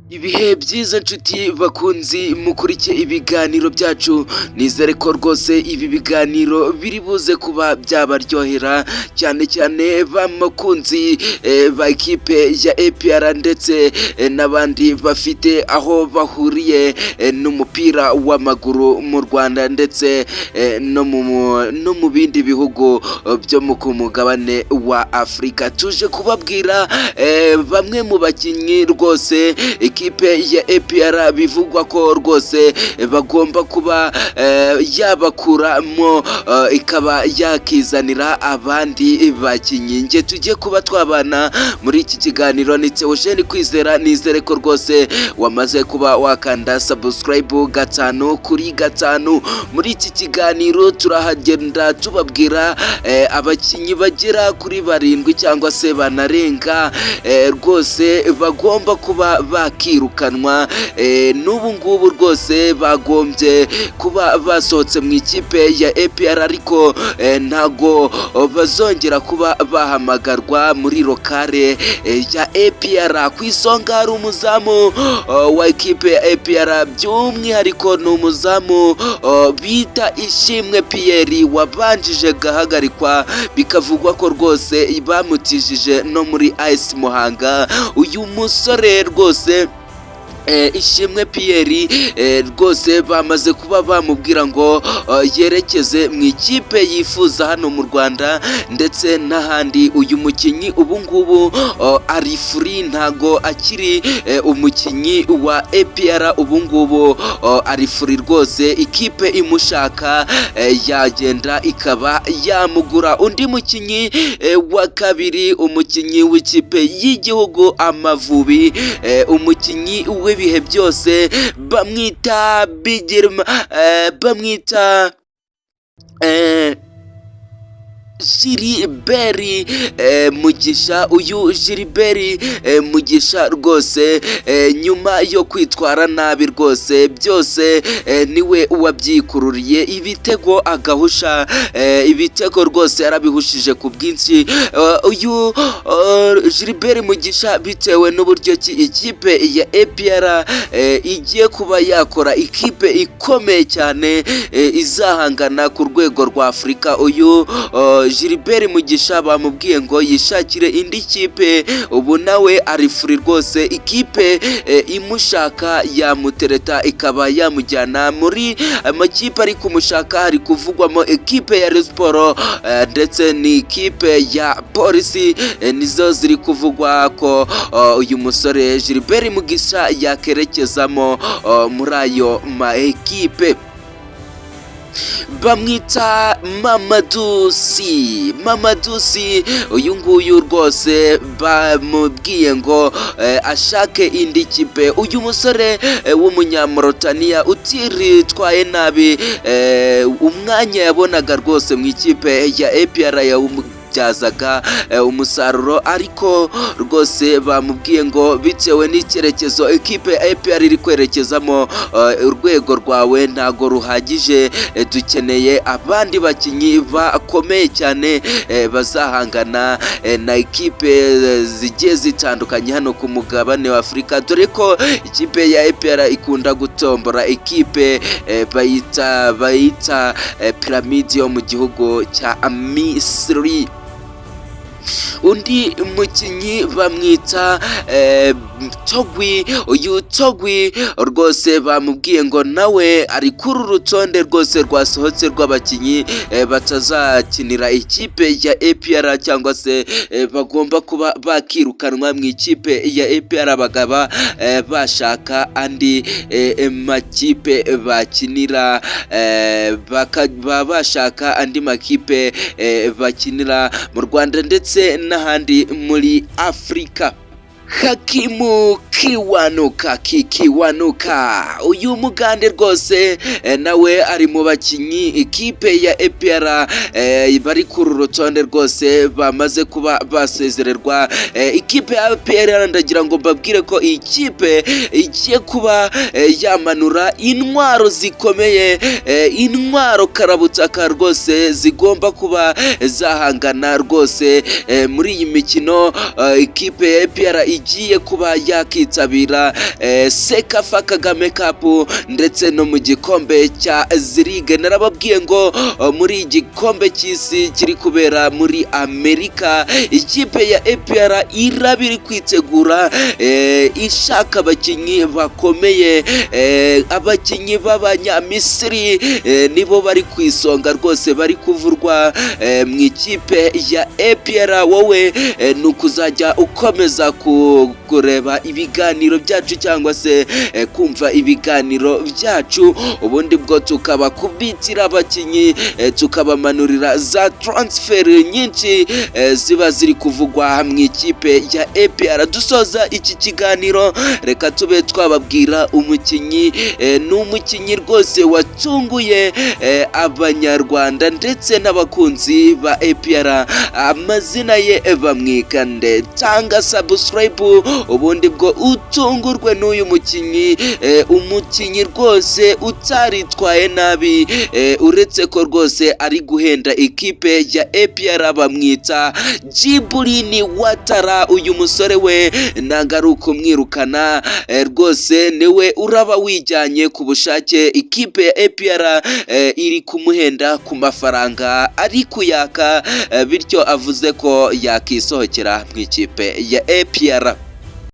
Ibihe byiza nshuti bakunzi mukurikiye ibiganiro byacu, nizere ko rwose ibi biganiro biri buze kuba byabaryohera cyane cyane bamukunzi ba ekipe ya APR ndetse n'abandi bafite aho bahuriye n'umupira w'amaguru mu Rwanda ndetse no mu bindi bihugu byo ku mugabane wa Afurika. Tuje kubabwira bamwe mu bakinnyi rwose ikipe ya APR bivugwa ko rwose bagomba kuba yabakuramo ikaba yakizanira abandi bakinnyi. Nge tujye kuba twabana muri iki kiganiro ni Theogene Kwizera, nizere ko rwose wamaze kuba wakanda subscribe 5 muri iki kiganiro. Turahagenda tubabwira abakinnyi bagera kuri 7 cyangwa se banarenga rwose bagomba kuba bakirukanwa. N'ubu ngubu rwose bagombye kuba basohotse mu ikipe ya APR ariko ntago bazongera kuba bahamagarwa muri lokale ya APR. Ku isonga hari umuzamu wa ekipe ya APR, by'umwihariko ni umuzamu bita Ishimwe Pierre wabanjije gahagarikwa, bikavugwa ko rwose bamutijije no muri AS Muhanga. Uyu musore rwose Ishimwe Pierre rwose bamaze kuba bamubwira ngo yerekeze mu ikipe yifuza hano mu Rwanda ndetse n'ahandi. Uyu mukinnyi ubu ngubu ari free, ntago akiri umukinnyi wa APR, ubu ngubu ari free rwose. Ikipe imushaka yagenda ikaba yamugura. Undi mukinnyi wa kabiri, umukinnyi w'ikipe y'igihugu Amavubi, umukinnyi ibihe byose bamwita Bigirma, bamwita Gilbert Mugisha. Uyu Gilbert Mugisha rwose nyuma yo kwitwara nabi rwose byose niwe wabyikururiye ibitego agahusha ibitego rwose yarabihushije ku bwinshi. Uyu Gilbert Mugisha bitewe n'uburyo ki ikipe ya APR igiye kuba yakora ikipe ikomeye cyane izahangana ku rwego rwa Afurika. Uyu Gilbert Mugisha bamubwiye ngo yishakire indi kipe, ubu nawe ari free rwose. Ikipe imushaka yamutereta ikaba yamujyana muri amakipe ari kumushaka. Hari kuvugwamo ekipe ya Rayon Sports ndetse ni ikipe ya Polisi, nizo ziri kuvugwa ko uyu musore Gilbert Mugisha yakerekezamo muri ayo ma ekipe. Bamwita Mamadou Sy, uyu nguyu rwose bamubwiye ngo ashake indi kipe. Uyu musore w'umunyamauritania utiritwaye nabi umwanya yabonaga rwose mu ikipe ya APR byazaga umusaruro, ariko rwose bamubwiye ngo bitewe n'icyerekezo ekipe ya APR iri kwerekezamo urwego rwawe ntago ruhagije, dukeneye abandi bakinnyi bakomeye cyane bazahangana na ekipe zigiye zitandukanye hano ku mugabane wa Afurika, dore ko ikipe ya APR ikunda gutombora ekipe bayita Piramide yo mu gihugu cya Misiri. Undi mukinnyi bamwita Togwi. Uyu Togwi rwose bamubwiye ngo nawe ari kuri urutonde rwose rwasohotse rw'abakinnyi batazakinira ikipe ya APR cyangwa se bagomba kuba bakirukanwa mu ikipe ya APR bagaba bashaka andi makipe bakinira, bakaba bashaka andi makipe bakinira mu Rwanda ndetse n'ahandi muri Afurika. Hakimu Kiwanuka, uyu mugande rwose nawe ari mu bakinnyi ikipe ya APR bari kuri urutonde rwose bamaze kuba basezererwa. Ikipe ya APR ndagira ngo mbabwire ko iyi kipe igiye kuba yamanura intwaro zikomeye, intwaro karabutaka rwose zigomba kuba zahangana rwose muri iyi mikino. Ikipe ya APR igiye kuba yakitabira Sekafa Kagame Cup ndetse no mu gikombe cya Zirige. Narababwiye ngo muri igikombe cy'isi kiri kubera muri Amerika, ikipe ya APR irabiri kwitegura ishaka abakinnyi bakomeye, abakinnyi b'abanyamisiri nibo bari ku isonga rwose, bari kuvurwa mu ikipe ya APR. Wowe ni ukuzajya ukomeza kureba ibiganiro byacu cyangwa se kumva ibiganiro byacu, ubundi bwo tukaba kubitira abakinnyi tukabamanurira za transfer nyinshi ziba ziri kuvugwa mu ikipe ya APR. Dusoza iki kiganiro reka tube twababwira umukinnyi, ni umukinnyi rwose watunguye abanyarwanda ndetse n'abakunzi ba APR, amazina ye bamwikande. Tanga subscribe ubundi bwo utungurwe n'uyu mukinnyi, umukinnyi rwose utaritwaye nabi, uretse ko rwose ari guhenda ikipe ya APR, bamwita Djibril Ouattara. Uyu musore we nagaruka umwirukana, rwose niwe uraba wijyanye ku bushake, ikipe ya APR iri kumuhenda ku mafaranga ari kuyaka, bityo avuze ko yakisohokera mu ikipe ya APR.